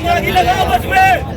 आग लगाओ बस में।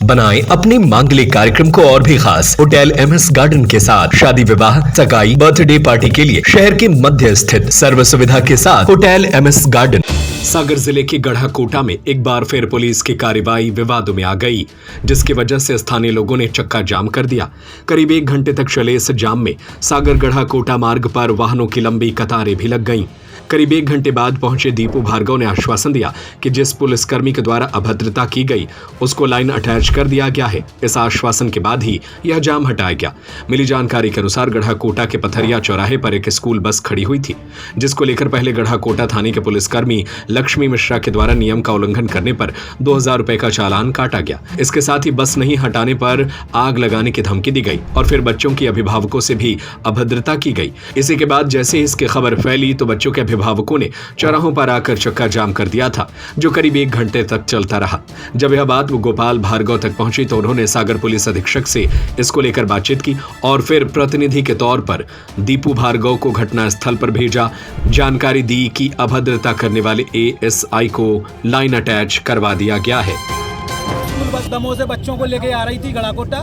बनाएं अपने मांगलिक कार्यक्रम को और भी खास। होटल MS गार्डन के साथ शादी विवाह, सगाई, बर्थडे पार्टी के लिए शहर के मध्य स्थित सर्व सुविधा के साथ होटल MS गार्डन। सागर जिले के गढ़ाकोटा में एक बार फिर पुलिस की कार्रवाई विवादों में आ गई, जिसकी वजह से स्थानीय लोगों ने चक्का जाम कर दिया। करीब 1 घंटे तक चले इस जाम में सागर गढ़ाकोटा मार्ग पर वाहनों की लंबी कतारें भी लग गईं। करीब 1 घंटे बाद पहुंचे दीपू भार्गव ने आश्वासन दिया कि जिस पुलिसकर्मी के द्वारा अभद्रता की गई उसको लाइन अटैच कर दिया गया है। इस आश्वासन के बाद ही यह जाम हटाया गया। मिली जानकारी के अनुसार गढ़ाकोटा के पथरिया चौराहे पर एक स्कूल बस खड़ी हुई थी, जिसको लेकर पहले गढ़ाकोटा थाने के पुलिसकर्मी लक्ष्मी मिश्रा के द्वारा नियम का उल्लंघन करने पर 2000 रुपए का चालान काटा गया। इसके साथ ही बस नहीं हटाने पर आग लगाने की धमकी दी गई और फिर बच्चों के अभिभावकों से भी अभद्रता की गई। इसी के बाद जैसे ही इसकी खबर फैली तो बच्चों के अभिभावकों ने चौराहों पर आकर चक्का जाम कर दिया था, जो करीब 1 घंटे तक चलता रहा। जब यह बात गोपाल भार्गव तक पहुंची तो उन्होंने सागर पुलिस अधीक्षक से इसको लेकर बातचीत की और फिर प्रतिनिधि के तौर पर दीपू भार्गव को घटना स्थल पर भेजा। जानकारी दी कि अभद्रता करने वाले ASI को लाइन अटैच करवा दिया गया है। स्कूल बस दमोह से बच्चों को लेके आ रही थी गढ़ाकोटा।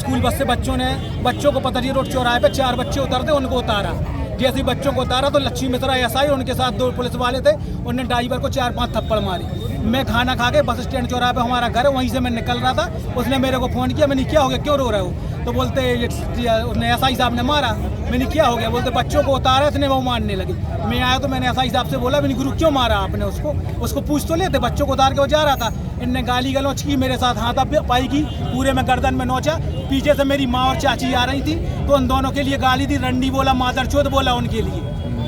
स्कूल बस से बच्चों को पथरिया रोड चौराहे पे 4 बच्चे उतरते, उनको उतारा। जैसे ही बच्चों को उतारा तो लक्ष्मी मिश्रा SI उनके साथ 2 पुलिस वाले थे, उन्होंने ड्राइवर को 4-5 थप्पड़ मारी। मैं खाना खा के बस स्टैंड चौराहे पे हमारा घर है, वहीं से मैं निकल रहा था। उसने मेरे को फ़ोन किया, मैंने क्या हो गया, क्यों रो रहे हो? तो बोलते उसने SI साहब ने मारा। मैंने क्या हो गया? बोलते बच्चों को उतारा, इतने वो मारने लगे। मैं आया तो मैंने SI साहब से बोला, मैंने गुरु क्यों मारा आपने उसको पूछ तो लेते। बच्चों को उतार के वो जा रहा था। इनने गाली गलौच की, मेरे साथ हाथापाई की, पूरे में गर्दन में नोचा। पीछे से मेरी माँ और चाची आ रही थी तो उन दोनों के लिए गाली दी, रंडी बोला, मादरचोद बोला, उनके लिए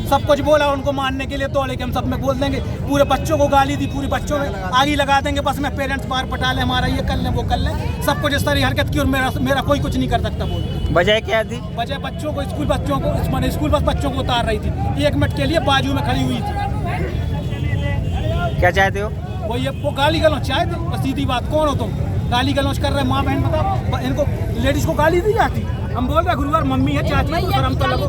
सब कुछ बोला। उनको मारने के लिए दौड़े कि हम सब में बोल देंगे। पूरे बच्चों को गाली दी, पूरे बच्चों में आगे लगा देंगे, बस में पेरेंट्स बाहर पटा ले, हमारा ये कर लें वो कर लें, सब कुछ इस तरह हरकत की और मेरा कोई कुछ नहीं कर सकता। बोल वजह क्या थी? वजह स्कूल बस बच्चों को उतार रही थी, 1 मिनट के लिए बाजू में खड़ी हुई थी। क्या चाहते हो? वो गाली गलौच चाहते, बस सीधी बात। कौन हो तुम? गाली गलौच कर रहे, माँ बहन बताओ। इनको लेडीज को गाली दी जाती। हम बोल रहे गुरुवार मम्मी है, चाची है, शर्म तो लगो।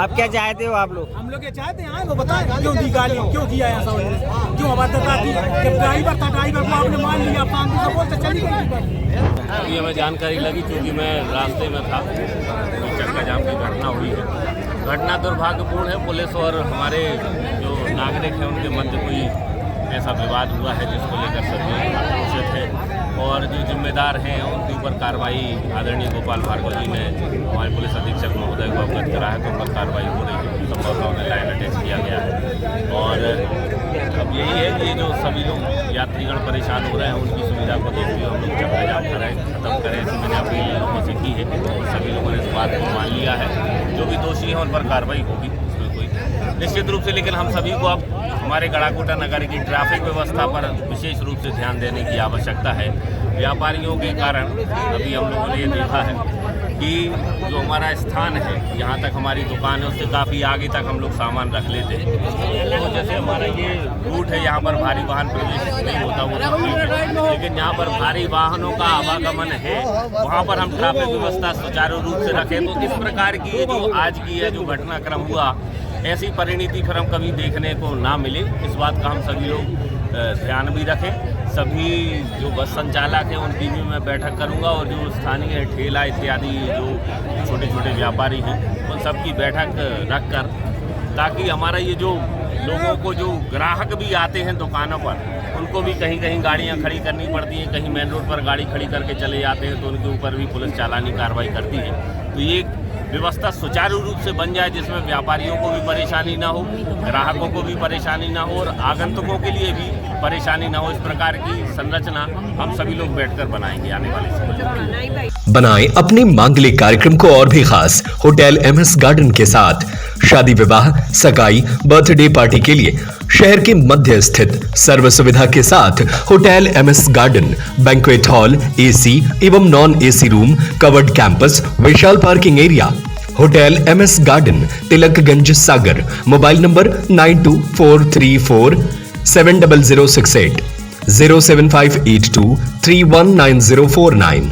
आप क्या चाहते हो? आप लोग? हम लोग ये चाहते हैं वो बताएं क्यों दी गाली, क्यों किया ऐसा, क्यों अभद्रता की? जब ड्राइवर था, ड्राइवर को आपने मान लिया, शांति से बोलते चली गई। अभी हमें जानकारी लगी क्योंकि मैं रास्ते में था, तो चक्का जाम की घटना हुई है। घटना दुर्भाग्यपूर्ण है। पुलिस और हमारे जो नागरिक हैं उनके मध्य कोई ऐसा विवाद हुआ है जिसको लेकर सभी आक्रोशित है और जो जिम्मेदार हैं उनके ऊपर कार्रवाई आदरणीय गोपाल भार्गव जी ने हमारे पुलिस अधीक्षक महोदय को अवगत करा है, तो उन पर कार्रवाई हो रही है। संभवतः उन्हें लाइन अटैच किया गया है और अब यही है कि जो सभी लोग यात्रीगण परेशान हो रहे हैं उनकी सुविधा को देखते हुए हम लोग चक्का जाम खत्म करें, ऐसी मैंने अपील लोगों से की है। सभी लोगों ने इस बात को मान लिया है। जो भी दोषी हैं उन पर कार्रवाई होगी, उसमें कोई निश्चित रूप से। लेकिन हम सभी को अब हमारे गढ़ाकोटा नगर की ट्रैफिक व्यवस्था पर विशेष रूप से ध्यान देने की आवश्यकता है। व्यापारियों के कारण अभी हम लोगों ने ये देखा है कि जो हमारा स्थान है, यहाँ तक हमारी दुकान है, उससे काफ़ी आगे तक हम लोग सामान रख लेते हैं। तो जैसे हमारा ये रूट है, यहाँ पर भारी वाहन प्रवेश नहीं होता, वो तो ठीक है, लेकिन यहाँ पर भारी वाहनों का आवागमन है, वहाँ पर हम ट्रैफिक व्यवस्था सुचारू रूप से रखें। तो इस प्रकार की ये जो आज की है जो घटनाक्रम हुआ, ऐसी परिणति फिर हम कभी देखने को ना मिले, इस बात का हम सभी लोग ध्यान भी रखें। सभी जो बस संचालक हैं उनकी भी मैं बैठक करूंगा और जो स्थानीय ठेला इत्यादि जो छोटे छोटे व्यापारी हैं उन सब की बैठक रखकर, ताकि हमारा ये जो लोगों को जो ग्राहक भी आते हैं दुकानों पर, उनको भी कहीं कहीं गाड़ियां खड़ी करनी पड़ती हैं, कहीं मेन रोड पर गाड़ी खड़ी करके चले जाते हैं तो उनके ऊपर भी पुलिस चालानी कार्रवाई करती है। तो ये व्यवस्था सुचारू रूप से बन जाए जिसमें व्यापारियों को भी परेशानी ना हो, ग्राहकों को भी परेशानी ना हो और आगंतुकों के लिए भी परेशानी ना हो। इस प्रकार की संरचना हम सभी लोग बैठकर बनाएंगे आने वाले समय में। बनाएं अपने मांगलिक कार्यक्रम को और भी खास। होटल MS गार्डन के साथ शादी विवाह, सगाई, बर्थडे पार्टी के लिए शहर के मध्य स्थित सर्व सुविधा के साथ hotel MS garden, banquet hall, AC एवं non AC room, covered campus, विशाल parking area. Hotel MS garden, Tilakganj, Sagar. Mobile number 9243470068, 07582319049।